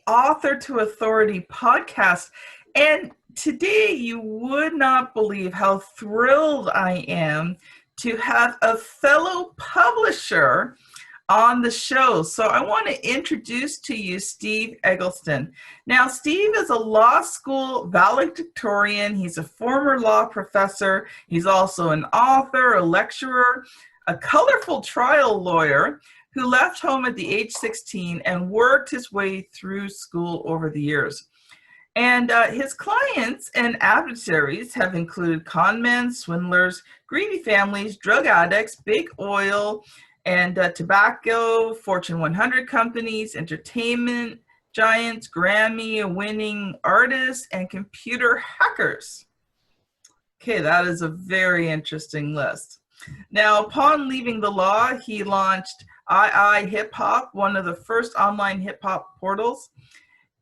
Author to Authority podcast. And today you would not believe how thrilled I am to have a fellow publisher on the show. So I want to introduce to you Steve Eggleston. Now, Steve is a law school valedictorian. He's a former law professor. He's also an author, a lecturer, a colorful trial lawyer who left home at the age 16 and worked his way through school over the years. And his clients and adversaries have included con men, swindlers, greedy families, drug addicts, big oil, and tobacco, Fortune 100 companies, entertainment giants, Grammy-winning artists, and computer hackers. Okay, that is a very interesting list. Now, upon leaving the law, he launched iiHiphop, one of the first online hip-hop portals,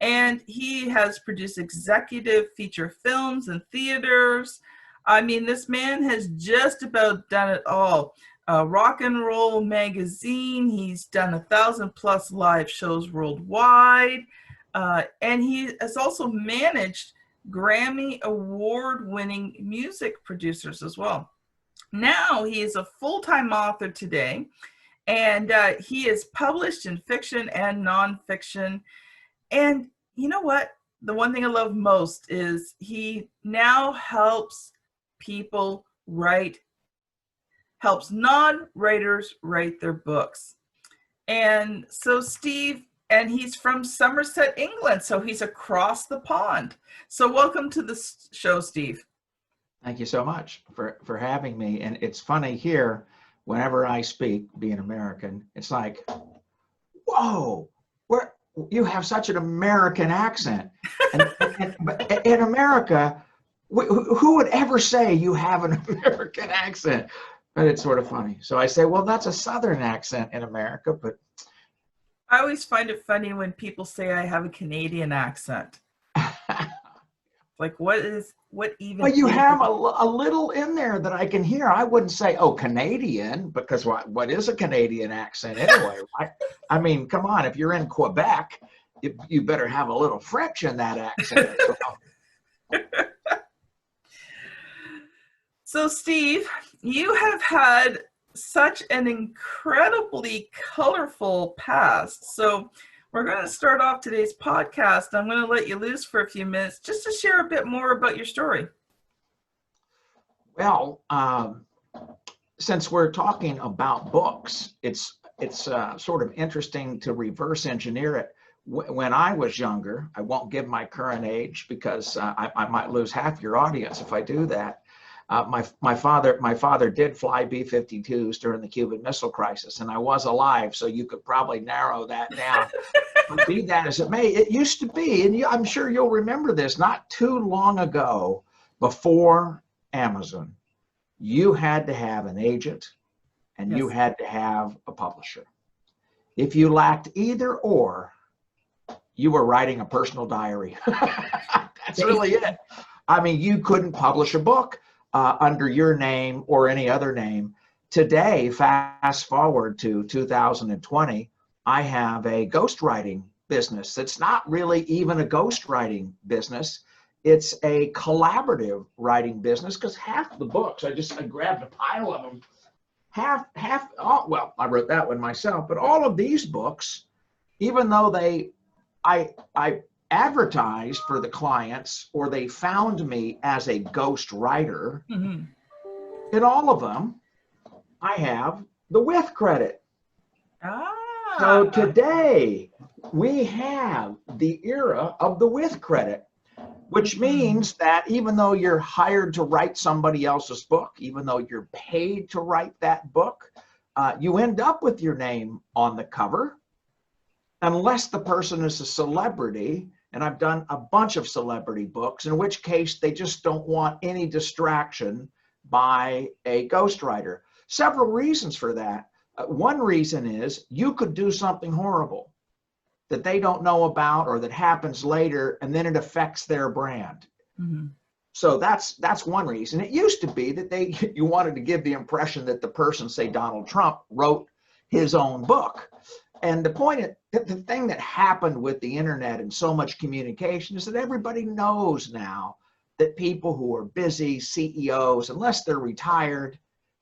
and he has produced executive feature films and theaters. I mean, this man has just about done it all. Rock and Roll magazine, he's done 1,000+ live shows worldwide, and he has also managed Grammy award-winning music producers as well. Now he is a full-time author today, and he is published in fiction and nonfiction. And you know what? The one thing I love most is he now helps people helps non-writers write their books. And so Steve, and he's from Somerset, England, so he's across the pond. So welcome to the show, Steve. Thank you so much for having me. And it's funny here, whenever I speak, being American, it's like, whoa, you have such an American accent. But in America, who would ever say you have an American accent? But it's sort of funny. So I say, well, that's a Southern accent in America, but. I always find it funny when people say I have a Canadian accent. Like, what even? Well, you have a little in there that I can hear. I wouldn't say, oh, Canadian, because what is a Canadian accent anyway? I mean, come on, if you're in Quebec, you better have a little French in that accent as well. So, Steve, you have had such an incredibly colorful past. So we're going to start off today's podcast. I'm going to let you loose for a few minutes just to share a bit more about your story. Well, since we're talking about books, it's sort of interesting to reverse engineer it. When I was younger, I won't give my current age because I might lose half your audience if I do that. My father did fly B-52s during the Cuban Missile Crisis, and I was alive, so you could probably narrow that down. But be that as it may, it used to be, and I'm sure you'll remember this, not too long ago, before Amazon, you had to have an agent and yes, you had to have a publisher. If you lacked either or, you were writing a personal diary. That's really it. I mean, you couldn't publish a book under your name or any other name. Today, fast forward to 2020, I have a ghostwriting business. It's not really even a ghostwriting business. It's a collaborative writing business because half the books, I grabbed a pile of them. Well, I wrote that one myself, but all of these books, even though I advertised for the clients or they found me as a ghost writer, in all of them, I have the with credit. So today we have the era of the with credit, which means that even though you're hired to write somebody else's book, even though you're paid to write that book, you end up with your name on the cover, unless the person is a celebrity. And I've done a bunch of celebrity books, in which case they just don't want any distraction by a ghostwriter. Several reasons for that. One reason is you could do something horrible that they don't know about or that happens later, and then it affects their brand. So that's one reason. It used to be that you wanted to give the impression that the person, say Donald Trump, wrote his own book. And the point, the thing that happened with the internet and so much communication is that everybody knows now that people who are busy CEOs, unless they're retired,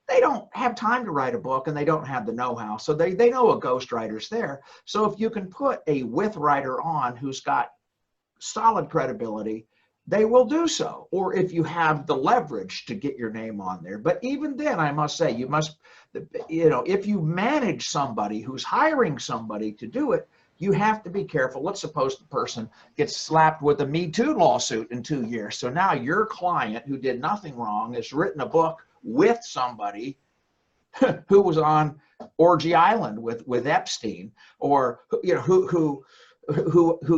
they don't have time to write a book and they don't have the know-how. So they know a ghostwriter's there. So if you can put a with writer on who's got solid credibility, they will do so. Or if you have the leverage to get your name on there. But even then, I must say, you must, if you manage somebody who's hiring somebody to do it, you have to be careful. Let's suppose the person gets slapped with a Me Too lawsuit in 2 years. So now your client, who did nothing wrong, has written a book with somebody who was on Orgy Island with Epstein, or who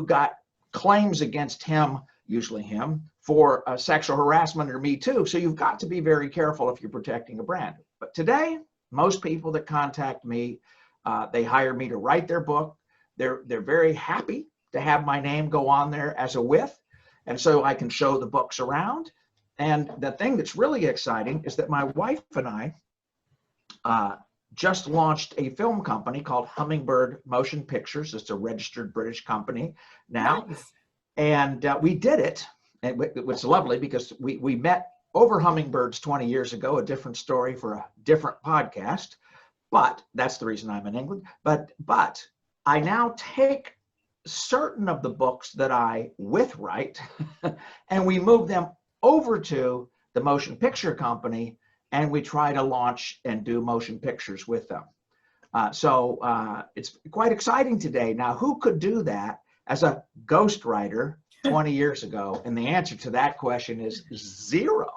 got claims against him, usually him, for sexual harassment or Me Too. So you've got to be very careful if you're protecting a brand. But today, most people that contact me, they hire me to write their book. They're very happy to have my name go on there as a with, and so I can show the books around. And the thing that's really exciting is that my wife and I just launched a film company called Hummingbird Motion Pictures. It's a registered British company now. Nice. And we did it. And it was lovely because we met over hummingbirds 20 years ago, a different story for a different podcast. But that's the reason I'm in England. But I now take certain of the books that I with write and we move them over to the motion picture company, and we try to launch and do motion pictures with them. So it's quite exciting today. Now, who could do that as a ghostwriter 20 years ago? And the answer to that question is zero.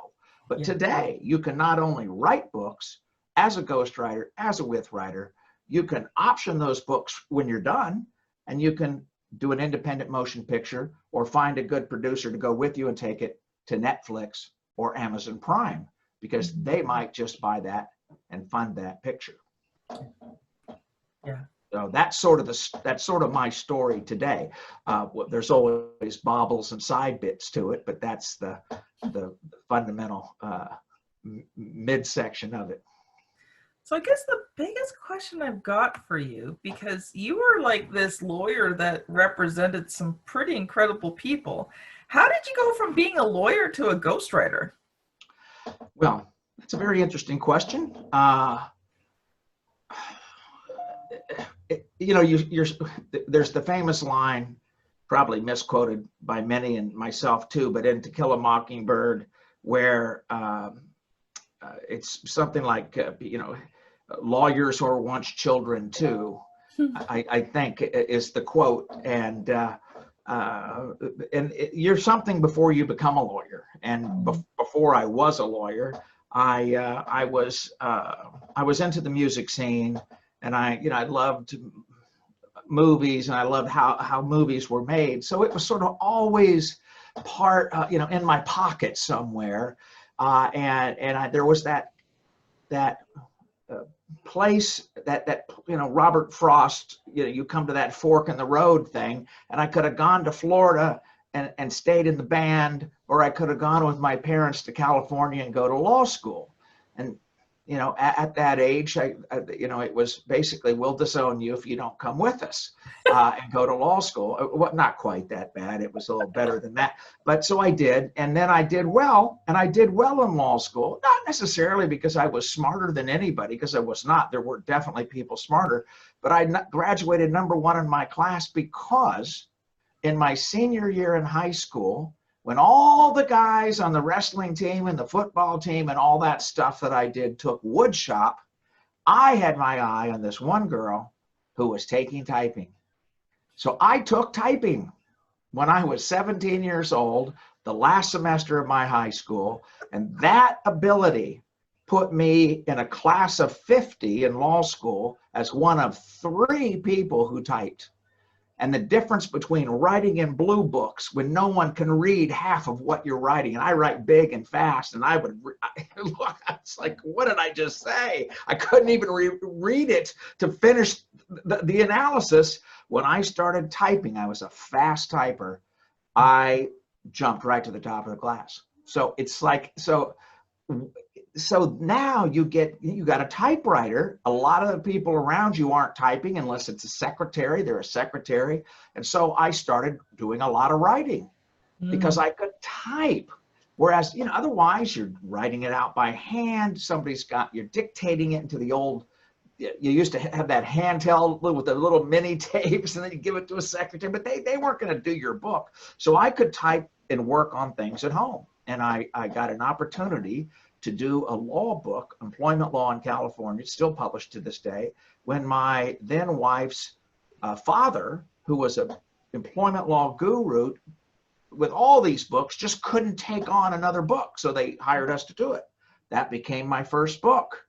But today, you can not only write books as a ghostwriter, as a with writer, you can option those books when you're done, and you can do an independent motion picture or find a good producer to go with you and take it to Netflix or Amazon Prime, because they might just buy that and fund that picture. Yeah. So that's sort of my story today. There's always baubles and side bits to it, but that's the fundamental midsection of it. So I guess the biggest question I've got for you, because you were like this lawyer that represented some pretty incredible people. How did you go from being a lawyer to a ghostwriter? Well, that's a very interesting question. There's the famous line, probably misquoted by many and myself too, but in To Kill a Mockingbird, where it's something like, lawyers were once children too, I think is the quote. And you're something before you become a lawyer. And before I was a lawyer, I was into the music scene, and I loved movies, and I loved how movies were made. So it was sort of always part, in my pocket somewhere. There was that place that Robert Frost, you come to that fork in the road thing, and I could have gone to Florida and stayed in the band, or I could have gone with my parents to California and go to law school. And at that age, it was basically, we'll disown you if you don't come with us and go to law school. Well, not quite that bad. It was a little better than that. But so I did. And then I did well. And I did well in law school, not necessarily because I was smarter than anybody, because I was not. There were definitely people smarter. But I graduated #1 in my class because in my senior year in high school, when all the guys on the wrestling team and the football team and all that stuff that I did took wood shop, I had my eye on this one girl who was taking typing. So I took typing when I was 17 years old, the last semester of my high school, and that ability put me in a class of 50 in law school as one of 3 people who typed. And the difference between writing in blue books when no one can read half of what you're writing, and I write big and fast, and it's like, what did I just say? I couldn't even read it to finish the analysis. When I started typing, I was a fast typer. I jumped right to the top of the class. So it's like, so so now you got a typewriter. A lot of the people around you aren't typing unless it's a secretary. They're a secretary. And so I started doing a lot of writing because I could type. Whereas, otherwise you're writing it out by hand. You're dictating it into the old, you used to have that handheld with the little mini tapes, and then you give it to a secretary, but they weren't going to do your book. So I could type and work on things at home. And I got an opportunity to do a law book, employment law in California, it's still published to this day, when my then wife's father, who was an employment law guru with all these books, just couldn't take on another book. So they hired us to do it. That became my first book.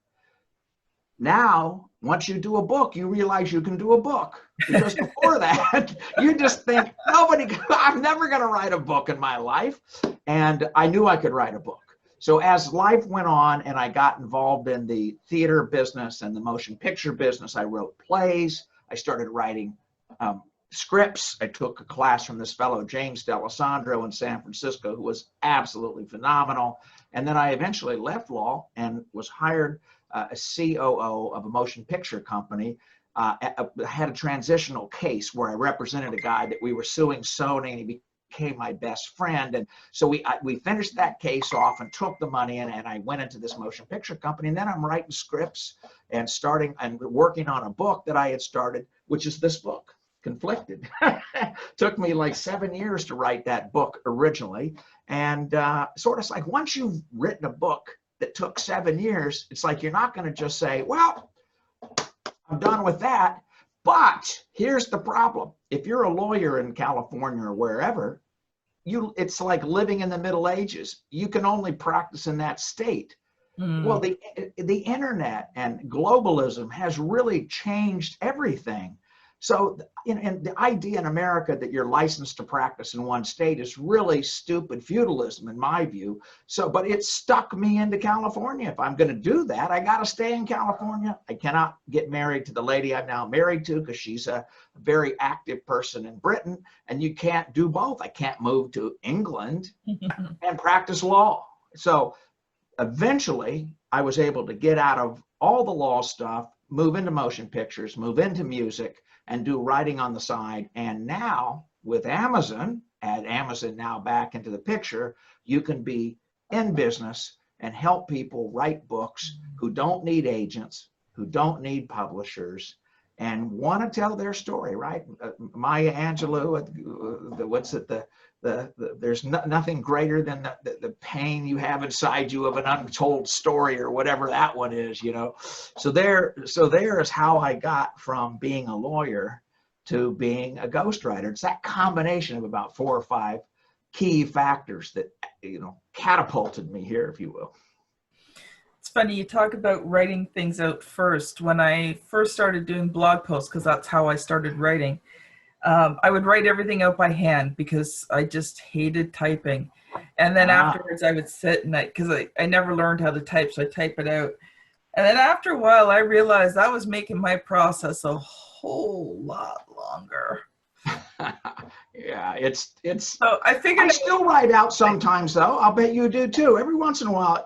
Now, once you do a book, you realize you can do a book. Because before that, you just think, I'm never going to write a book in my life. And I knew I could write a book. So as life went on and I got involved in the theater business and the motion picture business, I wrote plays. I started writing scripts. I took a class from this fellow, James D'Alessandro in San Francisco, who was absolutely phenomenal. And then I eventually left law and was hired as COO of a motion picture company. I had a transitional case where I represented a guy that we were suing Sony, and he became my best friend. And so we finished that case off and took the money, and I went into this motion picture company. And then I'm writing scripts and starting and working on a book that I had started, which is this book, Conflicted. Took me like 7 years to write that book originally. And sort of like once you've written a book that took 7 years, it's like you're not going to just say, well, I'm done with that. But here's the problem. If you're a lawyer in California or wherever, it's like living in the Middle Ages. You can only practice in that state. Well, the internet and globalism has really changed everything. So, and the idea in America that you're licensed to practice in one state is really stupid feudalism in my view. So, but it stuck me into California. If I'm going to do that, I got to stay in California. I cannot get married to the lady I'm now married to because she's a very active person in Britain, and you can't do both. I can't move to England and practice law. So eventually I was able to get out of all the law stuff, move into motion pictures, move into music, and do writing on the side. And now with Amazon, add Amazon now back into the picture, you can be in business and help people write books who don't need agents, who don't need publishers, and want to tell their story, right? Maya Angelou, what's it, there's nothing greater than the pain you have inside you of an untold story, or whatever that one is, So there is how I got from being a lawyer to being a ghostwriter. It's that combination of about 4 or 5 key factors that, catapulted me here, if you will. It's funny, you talk about writing things out first. When I first started doing blog posts, because that's how I started writing, I would write everything out by hand because I just hated typing. And then afterwards I would sit and because I never learned how to type, so I type it out. And then after a while I realized I was making my process a whole lot longer. Yeah, it's so I figured I still write out sometimes though. I'll bet you do too. Every once in a while,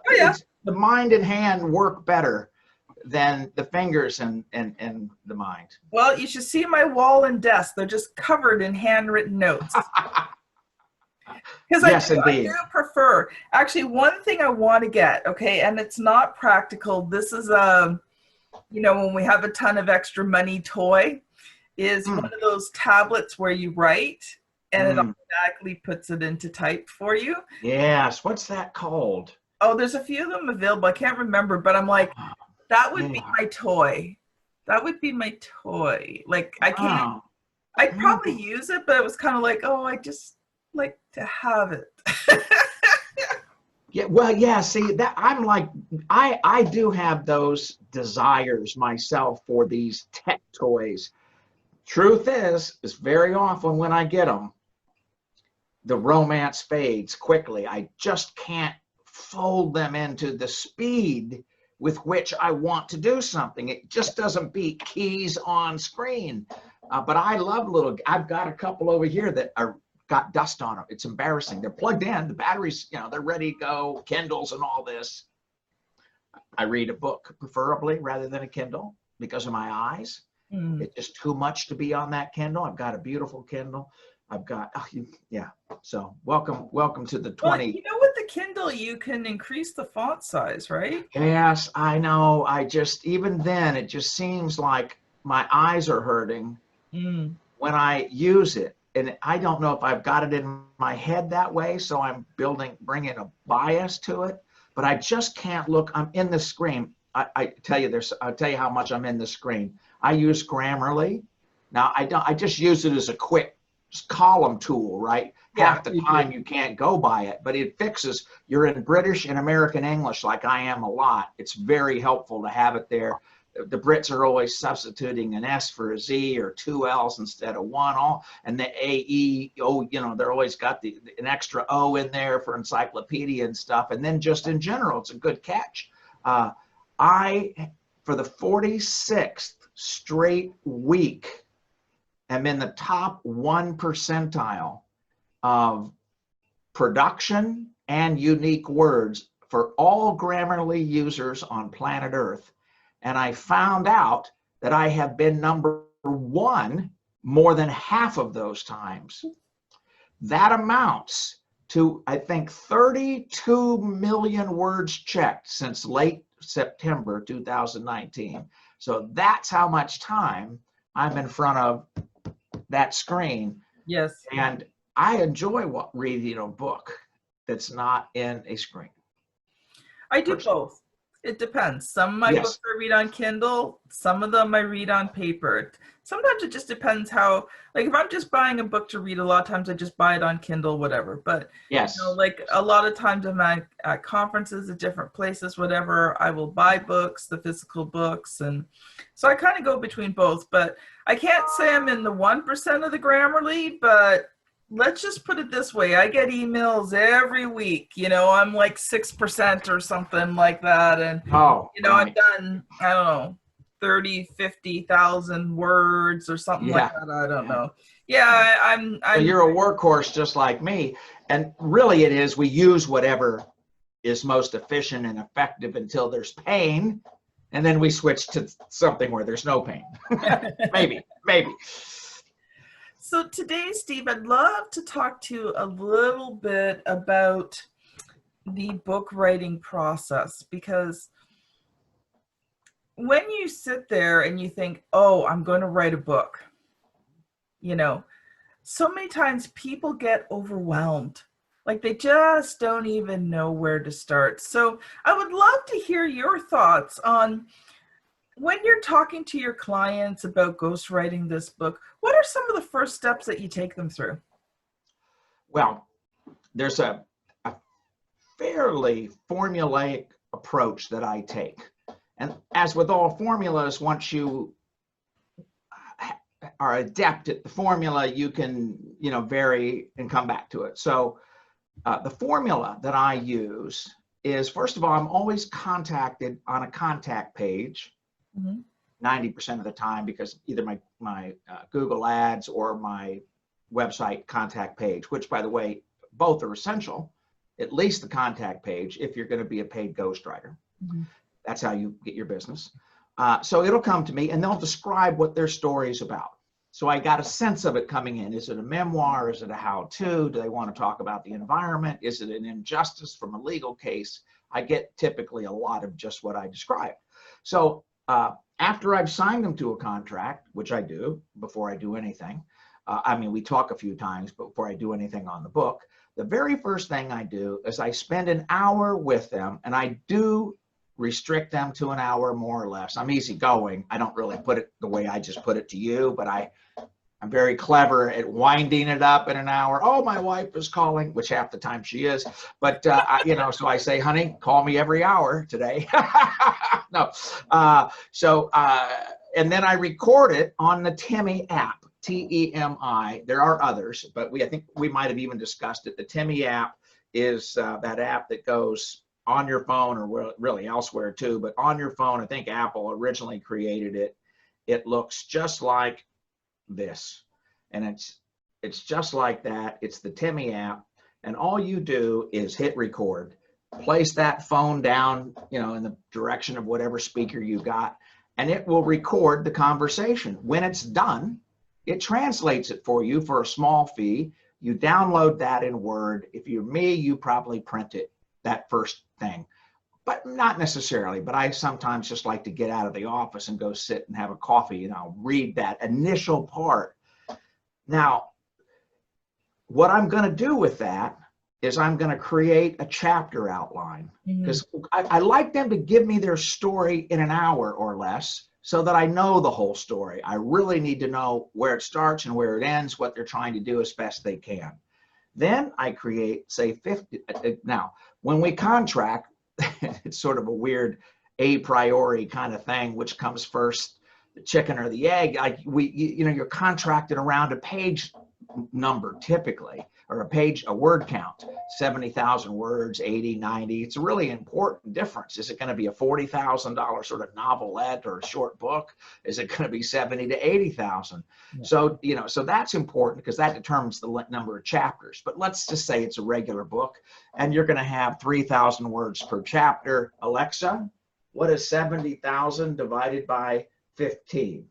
the mind and hand work better than the fingers and the mind. Well, you should see my wall and desk. They're just covered in handwritten notes. Because yes, I do prefer, actually, one thing I want to get, okay, and it's not practical. This is when we have a ton of extra money toy, is one of those tablets where you write and it automatically puts it into type for you. Yes, what's that called? Oh, there's a few of them available. I can't remember, but I'm like, that would be my toy. That would be my toy. Like, I can't, I'd probably use it, but it was kind of like, oh, I just like to have it. Yeah, well, yeah, see, that I'm like, I do have those desires myself for these tech toys. Truth is very often when I get them, the romance fades quickly. I just can't fold them into the speed with which I want to do something. It just doesn't beat keys on screen. But I love I've got a couple over here that got dust on them. It's embarrassing. They're plugged in, the batteries, they're ready to go, Kindles and all this. I read a book preferably rather than a Kindle because of my eyes. It's just too much to be on that Kindle. I've got a beautiful Kindle. I've got, yeah. So welcome to the 20. Well, you know, with the Kindle, you can increase the font size, right? Yes, I know. Even then, it just seems like my eyes are hurting when I use it. And I don't know if I've got it in my head that way, so I'm bringing a bias to it, but I just can't look. I'm in the screen. I'll tell you how much I'm in the screen. I use Grammarly. Now I just use it as a quick column tool, right? Yeah, Half the time you can't go by it, but it fixes, you're in British and American English like I am a lot. It's very helpful to have it there. The Brits are always substituting an S for a Z or two L's instead of one, and the A-E-O, they're always got an extra O in there for encyclopedia and stuff. And then just in general, it's a good catch. For the 46th straight week, am in the top 1 percentile of production and unique words for all Grammarly users on planet Earth. And I found out that I have been number 1 more than half of those times. That amounts to, I think, 32 million words checked since late September 2019. So that's how much time I'm in front of that screen. Yes. And I enjoy reading a book that's not in a screen. I do both. It depends. Some of my books I read on Kindle. Some of them I read on paper. Sometimes it just depends how, like if I'm just buying a book to read, a lot of times I just buy it on Kindle, whatever. But like a lot of times I'm at conferences at different places, whatever, I will buy books, the physical books. And so I kind of go between both, but I can't say I'm in the 1% of the Grammarly, but let's just put it this way. I get emails every week, I'm like 6% or something like that. And, I've done, I don't know, 30, 50,000 words or something like that. I don't know. Yeah, I'm so you're a workhorse just like me. And really it is, we use whatever is most efficient and effective until there's pain. And then we switch to something where there's no pain. Maybe. So today, Steve, I'd love to talk to you a little bit about the book writing process, because when you sit there and you think, oh, I'm going to write a book, so many times people get overwhelmed. Like they just don't even know where to start. So I would love to hear your thoughts on, when you're talking to your clients about ghostwriting this book, what are some of the first steps that you take them through? Well, there's a fairly formulaic approach that I take. And as with all formulas, once you are adept at the formula, you can, vary and come back to it. So the formula that I use is, first of all, I'm always contacted on a contact page. 90% of the time, because either my Google ads or my website contact page, which by the way, both are essential, at least the contact page, if you're going to be a paid ghostwriter. That's how you get your business. So it'll come to me and they'll describe what their story is about. So I got a sense of it coming in. Is it a memoir? Is it a how-to? Do they want to talk about the environment? Is it an injustice from a legal case? I get typically a lot of just what I described. So after I've signed them to a contract, which I do before I do anything, we talk a few times before I do anything on the book, the very first thing I do is I spend an hour with them, and I do restrict them to an hour more or less. I'm easygoing. I don't really put it the way I just put it to you, but I'm very clever at winding it up in an hour. Oh, my wife is calling, which half the time she is. But, so I say, honey, call me every hour today. No. And then I record it on the Temi app, T-E-M-I. There are others, but I think we might have even discussed it. The Temi app is that app that goes on your phone, or really elsewhere too, but on your phone. I think Apple originally created it. It looks just like this, and it's just like that. It's the Temi app, and all you do is hit record. place that phone down, in the direction of whatever speaker you got, and it will record the conversation. When it's done, it translates it for you for a small fee. You download that in Word. If you're me, you probably print it, that first thing. But not necessarily, but I sometimes just like to get out of the office and go sit and have a coffee, and I'll read that initial part. Now, what I'm going to do with that is I'm going to create a chapter outline, because I like them to give me their story in an hour or less so that I know the whole story. I really need to know where it starts and where it ends, what they're trying to do as best they can. Then I create, say, 50. Now, when we contract, it's sort of a weird a priori kind of thing, which comes first, the chicken or the egg. You're contracted around a page number typically, or a word count, 70,000 words, 80, 90. It's a really important difference. Is it going to be a $40,000 sort of novelette or a short book? Is it going to be 70 to 80,000? Yeah. So, so that's important because that determines the number of chapters. But let's just say it's a regular book and you're going to have 3,000 words per chapter. Alexa, what is 70,000 divided by 15?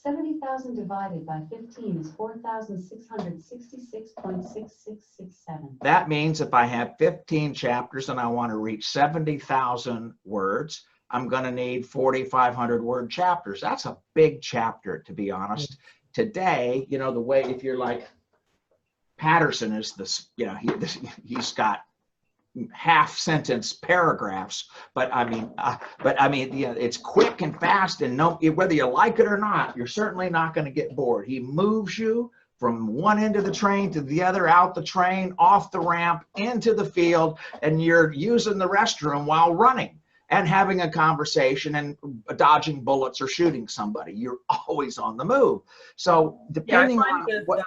70,000 divided by 15 is 4,666.6667. That means if I have 15 chapters and I want to reach 70,000 words, I'm going to need 4,500 word chapters. That's a big chapter, to be honest. Today, the way, if you're like Patterson is this, he's got half sentence paragraphs, but it's quick and fast, and whether you like it or not, you're certainly not going to get bored. He moves you from one end of the train to the other, out the train, off the ramp, into the field, and you're using the restroom while running and having a conversation and dodging bullets or shooting somebody. You're always on the move. So depending on what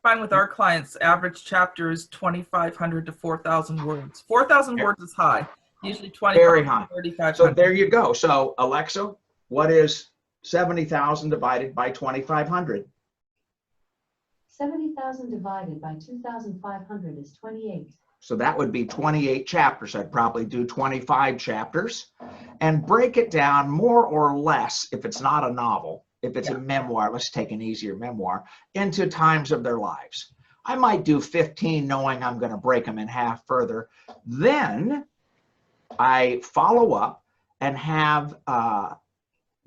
find with our clients, average chapter is 2,500 to 4,000 words. 4,000 words is high, usually 2,500 to 3,500. So there you go. So Alexa, what is 70,000 divided by 2,500? 70,000 divided by 2,500 is 28. So that would be 28 chapters. I'd probably do 25 chapters and break it down more or less, if it's not a novel, if it's a memoir, let's take an easier memoir, into times of their lives. I might do 15 knowing I'm going to break them in half further. Then I follow up and have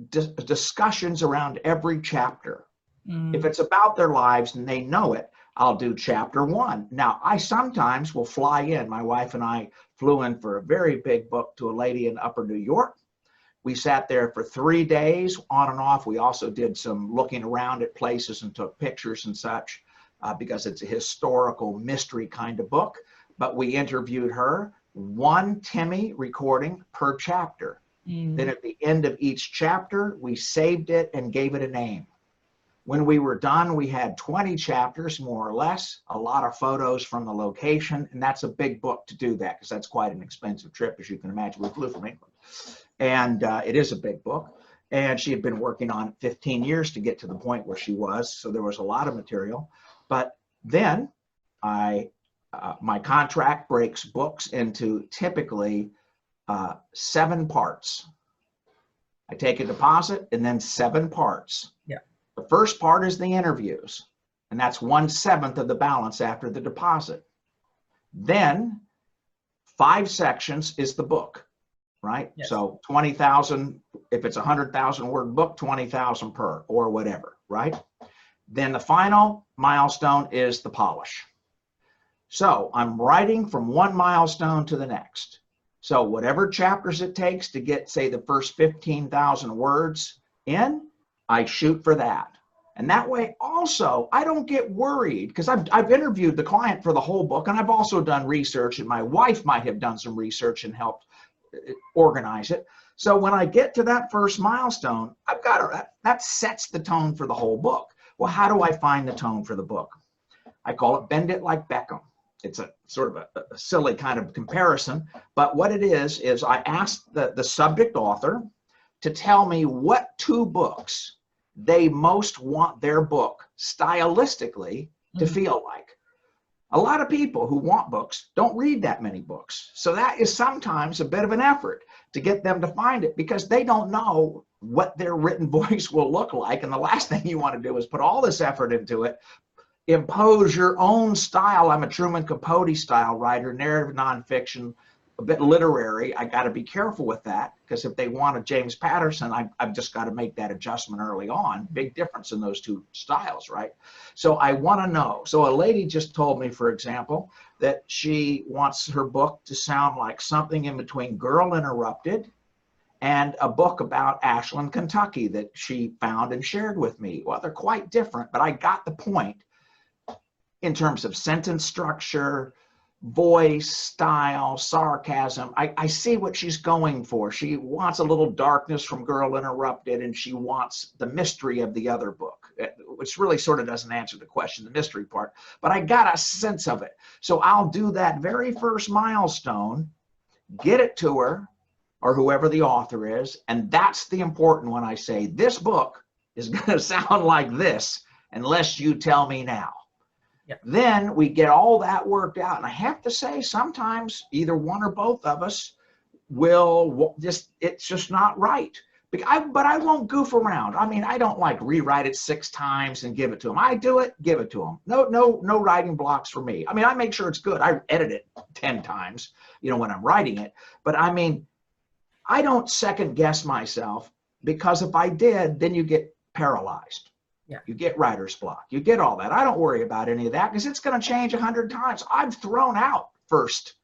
discussions around every chapter. If it's about their lives and they know it, I'll do chapter 1. Now, I sometimes will fly in. My wife and I flew in for a very big book to a lady in Upper New York. We sat there for 3 days on and off. We also did some looking around at places and took pictures and such because it's a historical mystery kind of book. But we interviewed her, 1 Timmy recording per chapter. Then at the end of each chapter, we saved it and gave it a name. When we were done, we had 20 chapters, more or less, a lot of photos from the location. And that's a big book to do that because that's quite an expensive trip, as you can imagine. We flew from England. And it is a big book. And she had been working on it 15 years to get to the point where she was. So there was a lot of material. But then my contract breaks books into typically 7 parts. I take a deposit and then 7 parts. Yeah. The first part is the interviews, and that's 1/7 of the balance after the deposit. Then 5 sections is the book, right? Yes. So 20,000, if it's a 100,000 word book, 20,000 per or whatever, right? Then the final milestone is the polish. So I'm writing from one milestone to the next. So whatever chapters it takes to get, say, the first 15,000 words in, I shoot for that. And that way also, I don't get worried because I've interviewed the client for the whole book, and I've also done research, and my wife might have done some research and helped organize it. So when I get to that first milestone, that sets the tone for the whole book. Well, how do I find the tone for the book? I call it Bend It Like Beckham. It's a sort of a silly kind of comparison, but what it is I ask the subject author to tell me what 2 books they most want their book stylistically to feel like. A lot of people who want books don't read that many books. So that is sometimes a bit of an effort to get them to find it, because they don't know what their written voice will look like. And the last thing you want to do is put all this effort into it, impose your own style. I'm a Truman Capote style writer, narrative nonfiction, a bit literary. I got to be careful with that, because if they want a James Patterson, I've just got to make that adjustment early on. Big difference in those two styles, right? So I want to know. So a lady just told me, for example, that she wants her book to sound like something in between Girl Interrupted and a book about Ashland, Kentucky that she found and shared with me. Well, they're quite different, but I got the point in terms of sentence structure, voice, style, sarcasm. I see what she's going for. She wants a little darkness from Girl Interrupted, and she wants the mystery of the other book, which really sort of doesn't answer the question, the mystery part, but I got a sense of it. So I'll do that very first milestone, get it to her, or whoever the author is, and that's the important one. I say, this book is going to sound like this unless you tell me now. Yeah. Then we get all that worked out. And I have to say, sometimes either one or both of us will just, it's just not right. But I won't goof around. I mean, I don't like rewrite it 6 times and give it to them. I do it, give it to them. No writing blocks for me. I mean, I make sure it's good. I edit it 10 times, you know, when I'm writing it. But I mean, I don't second guess myself, because if I did, then you get paralyzed. Yeah. You get writer's block. You get all that. I don't worry about any of that, because it's going to change 100 times. I've thrown out first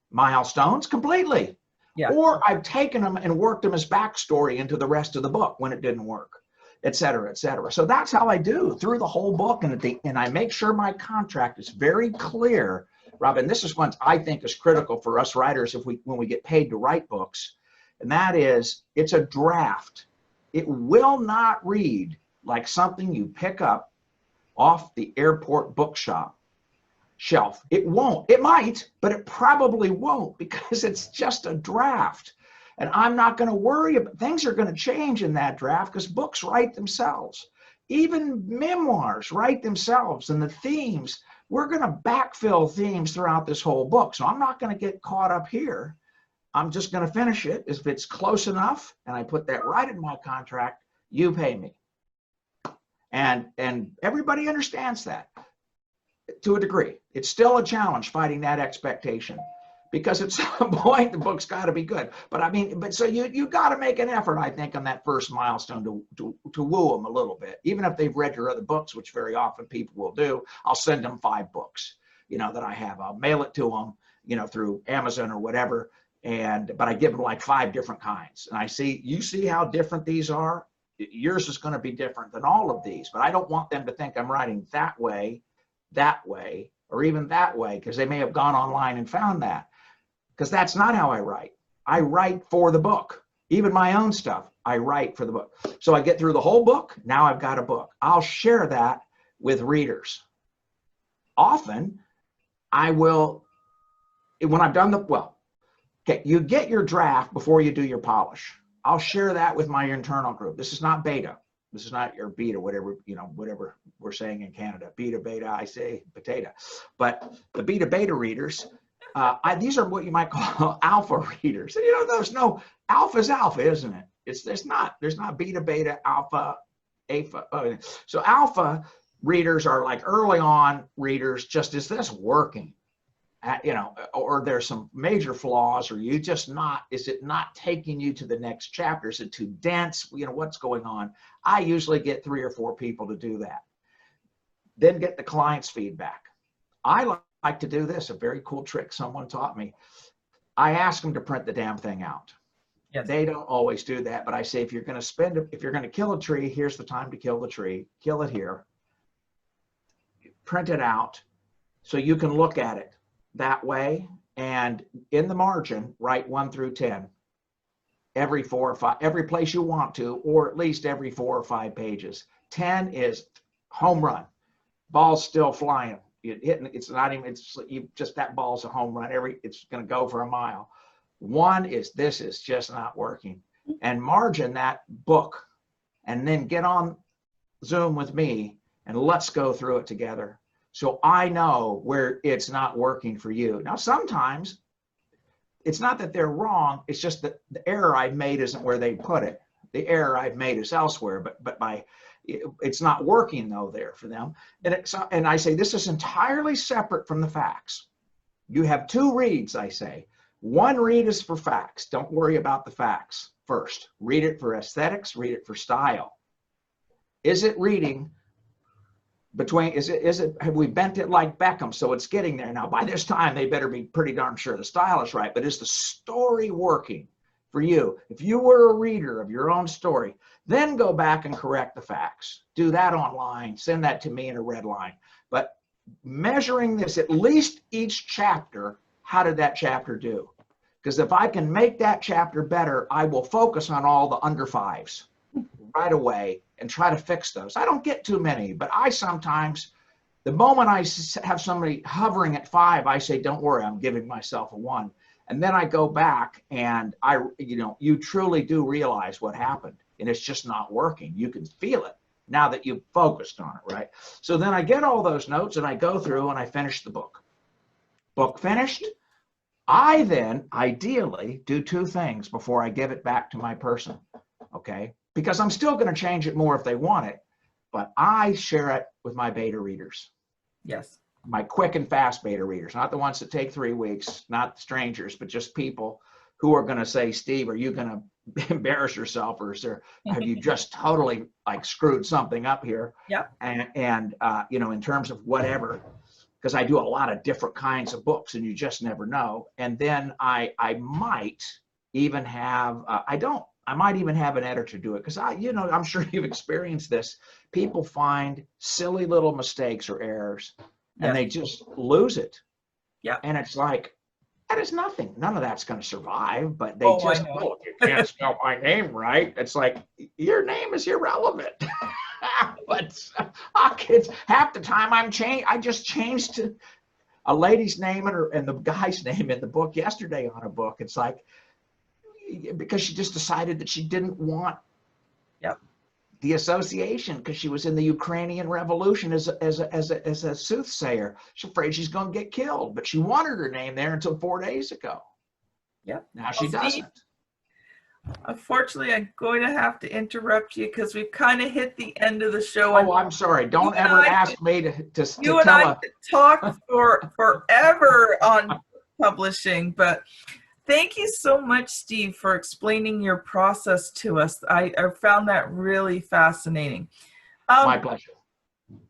milestones completely. Yeah. Or I've taken them and worked them as backstory into the rest of the book when it didn't work, et cetera, et cetera. So that's how I do through the whole book. And I make sure my contract is very clear, Robin. This is one I think is critical for us writers when we get paid to write books. And that is, it's a draft. It will not read like something you pick up off the airport bookshop shelf. It won't. It might, but it probably won't, because it's just a draft. And I'm not going to worry about, things are going to change in that draft, because books write themselves. Even memoirs write themselves, and the themes, we're going to backfill themes throughout this whole book. So I'm not going to get caught up here. I'm just going to finish it. If it's close enough, and I put that right in my contract, you pay me. And everybody understands that to a degree. It's still a challenge fighting that expectation, because at some point the book's got to be good. But I mean, so you got to make an effort, I think, on that first milestone to woo them a little bit. Even if they've read your other books, which very often people will do, I'll send them 5 books, you know, that I have. I'll mail it to them, you know, through Amazon or whatever. But I give them like 5 different kinds. And you see how different these are? Yours is going to be different than all of these, but I don't want them to think I'm writing that way, or even that way, because they may have gone online and found that, because that's not how I write. I write for the book. Even my own stuff, I write for the book. So I get through the whole book. Now I've got a book. I'll share that with readers. Often I will, when I've done okay, you get your draft before you do your polish. I'll share that with my internal group. This is not beta. This is not your beta, whatever we're saying in Canada. Beta, I say potato. But the beta readers, these are what you might call alpha readers. And there's no, alpha's alpha, isn't it? There's not beta, alpha. So alpha readers are like early on readers, just, is this working? Or there's some major flaws, or is it not taking you to the next chapter? Is it too dense? What's going on? I usually get 3 or 4 people to do that. Then get the client's feedback. I like to do this, a very cool trick someone taught me. I ask them to print the damn thing out. Yes. They don't always do that, but I say, if you're going to kill a tree, here's the time to kill the tree. Kill it here. Print it out so you can look at it that way, and in the margin write 1 through 10 every 4 or 5, every place you want to, or at least every 4 or 5 pages. 10 is home run, ball's still flying, it's not even, just that ball's a home run, it's going to go for a mile. 1 is, this is just not working, and margin that book, and then get on Zoom with me and let's go through it together. So I know where it's not working for you. Now, sometimes it's not that they're wrong. It's just that the error I've made isn't where they put it. The error I've made is elsewhere, but it's not working though there for them. And I say, this is entirely separate from the facts. You have two reads, I say. One read is for facts. Don't worry about the facts first. Read it for aesthetics, read it for style. Is it reading between, have we bent it like Beckham so it's getting there? Now, by this time, they better be pretty darn sure the style is right, but is the story working for you? If you were a reader of your own story, then go back and correct the facts. Do that online, send that to me in a red line. But measuring this, at least each chapter, how did that chapter do? Because if I can make that chapter better, I will focus on all the under fives right away and try to fix those. I don't get too many, but I sometimes, the moment I have somebody hovering at 5, I say, don't worry, I'm giving myself a 1. And then I go back and you truly do realize what happened, and it's just not working. You can feel it now that you've focused on it, right? So then I get all those notes and I go through and I finish the book. Book finished. I then ideally do 2 things before I give it back to my person, okay? Because I'm still going to change it more if they want it, but I share it with my beta readers. Yes. My quick and fast beta readers, not the ones that take 3 weeks, not strangers, but just people who are going to say, Steve, are you going to embarrass yourself, or have you just totally like screwed something up here? Yeah. And in terms of whatever, because I do a lot of different kinds of books and you just never know. And then I might even have, I might even have an editor do it, because I'm sure you've experienced this. People find silly little mistakes or errors and they just lose it. Yeah. And it's like, that is nothing. None of that's going to survive, but they you can't spell my name right. It's like, your name is irrelevant. But kids, half the time I just changed a lady's name and the guy's name in the book yesterday on a book. It's like, because she just decided that she didn't want the association, because she was in the Ukrainian Revolution as a soothsayer. She's afraid she's going to get killed, but she wanted her name there until 4 days ago. Yep. Now she doesn't. Unfortunately, I'm going to have to interrupt you because we've kind of hit the end of the show. Oh, I'm sorry. Don't ever ask me to you and I could talk for forever on publishing, but thank you so much, Steve, for explaining your process to us. I found that really fascinating. My pleasure.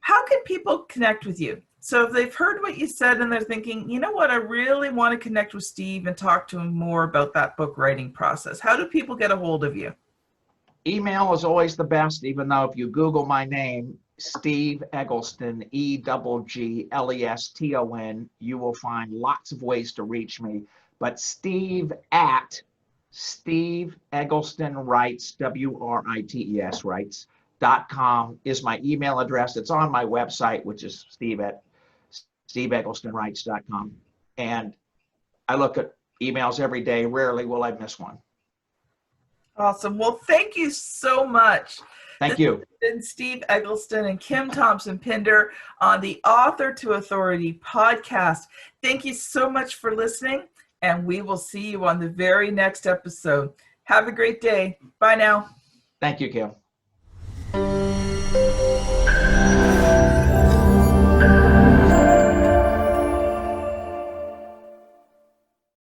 How can people connect with you? So if they've heard what you said and they're thinking, you know what, I really want to connect with Steve and talk to him more about that book writing process, how do people get a hold of you? Email is always the best, even though if you Google my name, Steve Eggleston, Eggleston, you will find lots of ways to reach me. But Steve at Steve Eggleston Writes, WRITES Writes.com is my email address. It's on my website, which is SteveEgglestonWrites.com. And I look at emails every day. Rarely will I miss one. Awesome. Well, thank you so much. Thank you. This has been Steve Eggleston and Kim Thompson-Pinder on the Author to Authority podcast. Thank you so much for listening, and we will see you on the very next episode. Have a great day. Bye now. Thank you, Kim.